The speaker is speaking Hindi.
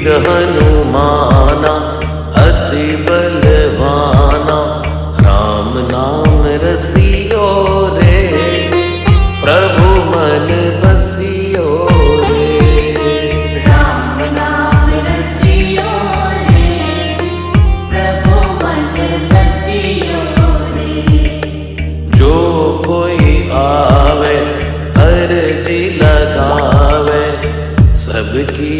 हनुमाना अति बलवाना, राम नाम रसियो रे, प्रभु मन बसियो रे। राम नाम रसियो रे, प्रभु मन बसियो रे। जो कोई आवे अर्जी लगावे, सबकी